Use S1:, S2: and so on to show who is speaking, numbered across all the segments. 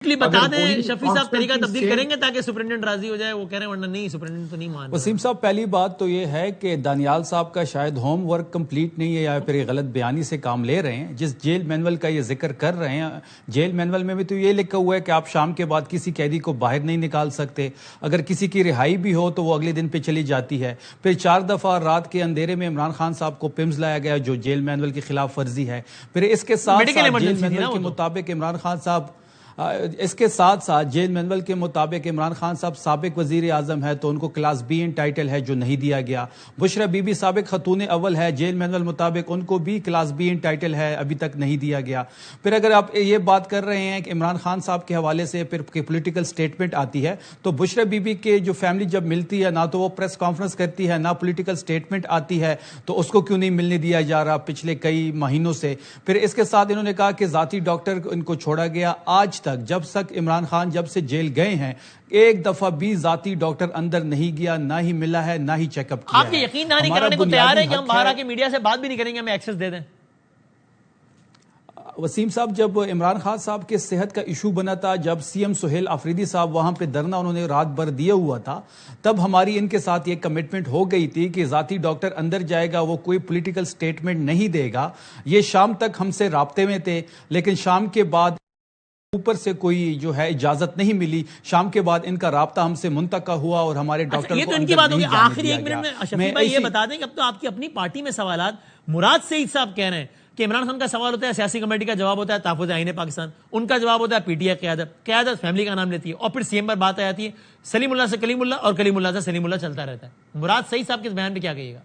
S1: بتا دیں شفیع صاحب طریقہ تبدیل کریں گے تاکہ سپرنٹینڈنٹ راضی ہو جائے. وہ کہہ رہے ہیں ورنہ نہیں سپرنٹینڈنٹ تو نہیں مان رہا.
S2: وسیم صاحب پہلی بات تو یہ ہے کہ دانیال صاحب کا شاید ہوم ورک کمپلیٹ نہیں ہے یا پھر یہ غلط بیانی سے کام لے رہے ہیں. جس جیل مینول کا یہ ذکر کر رہے ہیں جیل مینول میں بھی تو یہ لکھا ہوا ہے کہ آپ شام کے بعد کسی قیدی کو باہر نہیں نکال سکتے. اگر کسی کی رہائی بھی ہو تو وہ اگلے دن پہ چلی جاتی ہے. پھر 4 دفعہ رات کے اندھیرے میں عمران خان صاحب کو پمز لایا گیا جو جیل مینول کی خلاف ورزی ہے. پھر اس کے ساتھ جیل مینول کے مطابق عمران خان صاحب جیل مینول کے مطابق عمران خان صاحب سابق وزیر اعظم ہے تو ان کو کلاس بی انٹائٹل ہے جو نہیں دیا گیا. بشرا بی بی سابق خاتون اول ہے جیل مینول مطابق ان کو بھی کلاس بی انٹائٹل ہے ابھی تک نہیں دیا گیا. پھر اگر آپ یہ بات کر رہے ہیں کہ عمران خان صاحب کے حوالے سے پھر پولیٹیکل سٹیٹمنٹ آتی ہے تو بشرا بی بی کے جو فیملی جب ملتی ہے نہ تو وہ پریس کانفرنس کرتی ہے نہ پولیٹیکل سٹیٹمنٹ آتی ہے تو اس کو کیوں نہیں ملنے دیا جا رہا پچھلے کئی مہینوں سے. پھر اس کے ساتھ انہوں نے کہا کہ ذاتی ڈاکٹر ان کو چھوڑا گیا. آج تک جب تک عمران خان جب سے جیل گئے ہیں ایک دفعہ بھی ذاتی ڈاکٹر اندر نہیں گیا نہ ہی ملا ہے نہ ہی چیک اپ کیا.
S1: آپ یہ یقین دہانی کرانے کو تیار ہے کہ ہم باہر آ کے میڈیا سے بات بھی نہیں کریں گے ہمیں ایکسس دے دیں؟
S2: وسیم صاحب جب عمران خان صاحب کے صحت کا ایشو بنا تھا جب سی ایم سہیل آفریدی صاحب وہاں پہ دھرنا انہوں نے رات بھر دیا ہوا تھا تب ہماری ان کے ساتھ یہ کمٹمنٹ ہو گئی تھی کہ ذاتی ڈاکٹر اندر جائے گا وہ کوئی پولیٹیکل سٹیٹمنٹ نہیں دے گا. یہ شام تک ہم سے رابطے میں تھے لیکن شام کے بعد اوپر سے کوئی جو ہے اجازت نہیں ملی. شام کے بعد ان کا رابطہ ہم سے منتقل ہوا اور ہمارے ڈاکٹر
S1: یہ تو ان کی بات ہوگی. آخری ایک منٹ میں شفیع بھائی یہ بتا دیں کہ اب تو آپ کی اپنی پارٹی میں سوالات مراد سعید صاحب کہہ رہے ہیں کہ عمران خان کا سوال ہوتا ہے سیاسی کمیٹی کا جواب ہوتا ہے تحفظ آئین پاکستان, ان کا جواب ہوتا ہے پی ٹی آئی قیادت فیملی کا نام لیتی ہے اور پھر سی ایم پر بات آ جاتی ہے سلیم اللہ سے کلیم اللہ اور کلیم اللہ سے سلیم اللہ چلتا رہتا ہے. مراد سعید صاحب کے بیان پہ کیا کہیے گا؟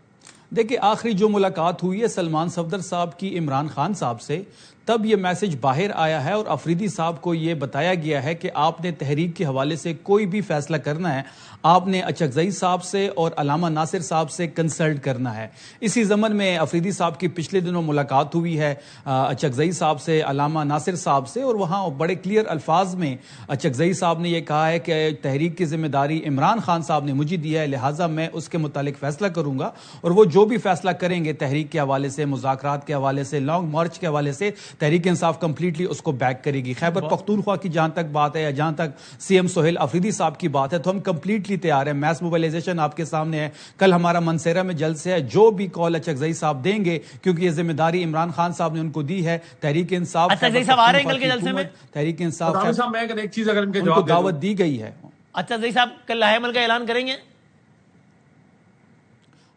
S2: دیکھیں آخری جو ملاقات ہوئی ہے سلمان صفدر صاحب کی عمران خان صاحب سے تب یہ میسج باہر آیا ہے اور آفریدی صاحب کو یہ بتایا گیا ہے کہ آپ نے تحریک کے حوالے سے کوئی بھی فیصلہ کرنا ہے آپ نے اچکزئی صاحب سے اور علامہ ناصر صاحب سے کنسلٹ کرنا ہے. اسی ضمن میں آفریدی صاحب کی پچھلے دنوں ملاقات ہوئی ہے اچکزئی صاحب سے علامہ ناصر صاحب سے اور وہاں بڑے کلیئر الفاظ میں اچکزئی صاحب نے یہ کہا ہے کہ تحریک کی ذمہ داری عمران خان صاحب نے مجھے دی ہے لہٰذا میں اس کے متعلق فیصلہ کروں گا اور وہ جو بھی فیصلہ کریں گے تحریک کے حوالے سے مذاکرات کے حوالے سے لانگ مارچ کے حوالے سے تحریک انصاف کمپلیٹلی اس کو بیک کرے گی. خیبر پختونخوا کی جہاں تک بات ہے یا جہاں تک سی ایم سہیل آفریدی صاحب کی بات ہے تو ہم کمپلیٹلی تیار ہیں. میس موبلائزیشن آپ کے سامنے ہے. کل ہمارا منصیرہ میں جلسے ہے جو بھی کال اچکزئی صاحب دیں گے کیونکہ یہ ذمہ داری عمران خان صاحب نے ان کو دی ہے. تحریک انصاف
S1: اچکزئی صاحب آ رہے ہیں کل کے جلسے میں.
S2: تحریک انصاف
S3: میں اگر ایک چیز اگر ان کے
S2: ان کو دعوت دی گئی ہے.
S1: اچکزئی صاحب کل لائحہ عمل کا اعلان کریں گے؟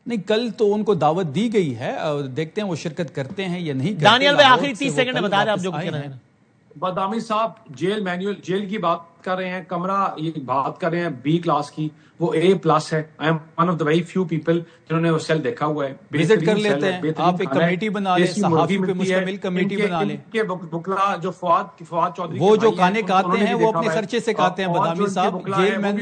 S2: نہیں کل تو ان کو دعوت دی گئی ہے دیکھتے ہیں وہ شرکت کرتے ہیں یا نہیں کرتے.
S1: دانیال بھائی آخری 30 سیکنڈ بتا رہے آپ جو کچھ کہہ رہے ہیں.
S3: بدامی صاحب جیل مینول جیل کی بات کر رہے ہیں کمرہ یہ بات کر رہے ہیں بی کلاس کی وہ اے پلس ہے. I am one of the very few people جنہوں نے وہ سیل دیکھا ہوا ہے.
S2: وزٹ کر لیتے ہیں آپ ایک کمیٹی بنا لیں صحافی پہ مشتمل کمیٹی بنا لیں.
S3: بکلا جو فواد چودھری
S2: وہ جو کھانے کھاتے ہیں وہ اپنے خرچے سے کھاتے ہیں. بدامی صاحب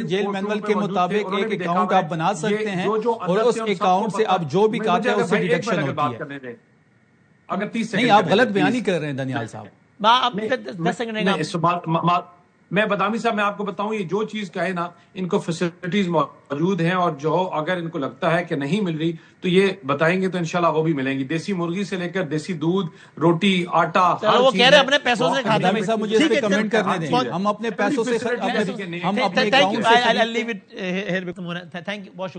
S2: جیل مینول کے مطابق ایک اکاؤنٹ آپ بنا سکتے ہیں اور اس اکاؤنٹ سے آپ جو بھی کھاتے ہیں اس سے ڈیڈکشن ہوتی ہے.
S3: اگر 30
S2: نہیں آپ غلط بیانی کر رہے ہیں دانیال صاحب.
S3: میں بدامی صاحب میں آپ کو بتاؤں یہ جو چیز کہے نا ان کو فیسلٹیز موجود ہیں اور جو اگر ان کو لگتا ہے کہ نہیں مل رہی تو یہ بتائیں گے تو انشاءاللہ وہ بھی ملیں گی. دیسی مرغی سے لے کر دیسی دودھ روٹی آٹا
S1: وہ کہہ رہے اپنے پیسوں سے کھاتے
S2: ہیں. صاحب مجھے اس پہ کمنٹ کرنے دیں ہم اپنے پیسوں سے ہم اپنے